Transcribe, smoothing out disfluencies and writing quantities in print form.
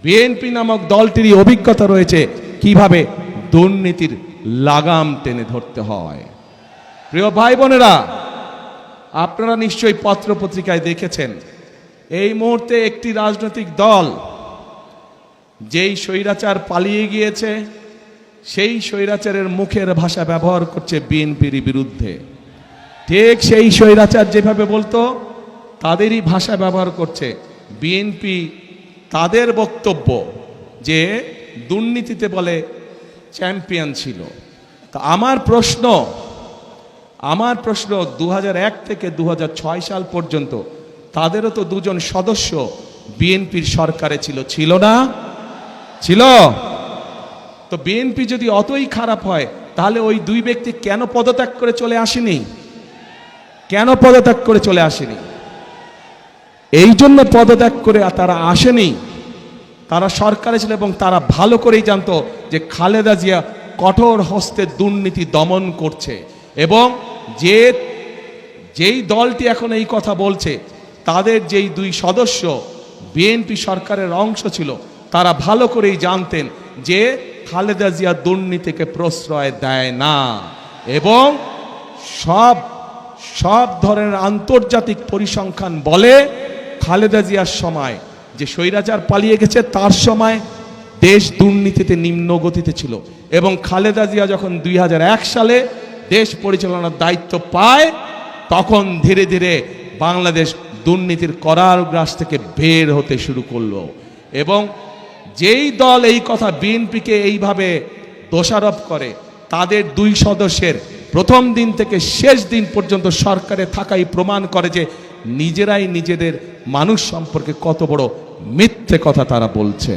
BNP নামক দলটিরই অভিজ্ঞতা রয়েছে কিভাবে দুর্নীতির লাগাম টেনে ধরতে হয়। প্রিয় ভাই বোনেরা, আপনারা নিশ্চয়ই পত্র পত্রিকায় দেখেছেন এই মুহূর্তে একটি রাজনৈতিক দল যেই স্বৈরাচার পালিয়ে গিয়েছে সেই স্বৈরাচারের মুখের ভাষা ব্যবহার করছে বিএনপির বিরুদ্ধে। ঠিক সেই স্বৈরাচার যেভাবে বলতো তাদেরই ভাষা ব্যবহার করছে বিএনপি। তাদের বক্তব্য যে দুর্নীতিতে বলে চ্যাম্পিয়ন ছিল। তা আমার প্রশ্ন 2001 থেকে 2006 সাল পর্যন্ত তাদেরও তো দুজন সদস্য বিএনপির সরকারে ছিল না? ছিল। তো বিএনপি যদি অতই খারাপ হয় তাহলে ওই দুই ব্যক্তি কেন পদত্যাগ করে চলে আসেনি? এই জন্য পদত্যাগ করে তারা আসেনি। তারা সরকারে ছিল এবং তারা ভালো করেই জানতো যে খালেদা জিয়া কঠোর হস্তে দুর্নীতি দমন করছে, এবং যেই দলটি এখন এই কথা বলছে তাদের যেই দুই সদস্য বিএনপি সরকারের অংশ ছিল তারা ভালো করেই জানতেন যে খালেদা জিয়া দুর্নীতিকে প্রশ্রয় দেয় না, এবং সব ধরনের আন্তর্জাতিক পরিসংখ্যান বলে খালেদা জিয়ার সময় যে স্বৈরাচার পালিয়ে গেছে তার সময় দেশ দুর্নীতিতে নিম্ন গতিতে ছিল, এবং খালেদা জিয়া যখন 2001 সালে দেশ পরিচালনার দায়িত্ব পায় তখন ধীরে ধীরে বাংলাদেশ দুর্নীতির কারাগার থেকে বের হতে শুরু করলো। এবং যেই দল এই কথা বিএনপিকে এইভাবে দোষারোপ করে তাদের দুই সদস্যের প্রথম দিন থেকে শেষ দিন পর্যন্ত সরকারে থাকাই প্রমাণ করে যে নিজেরাই নিজেদের মানুষ সম্পর্কে কত বড় মিথ্যে কথা তারা বলছে।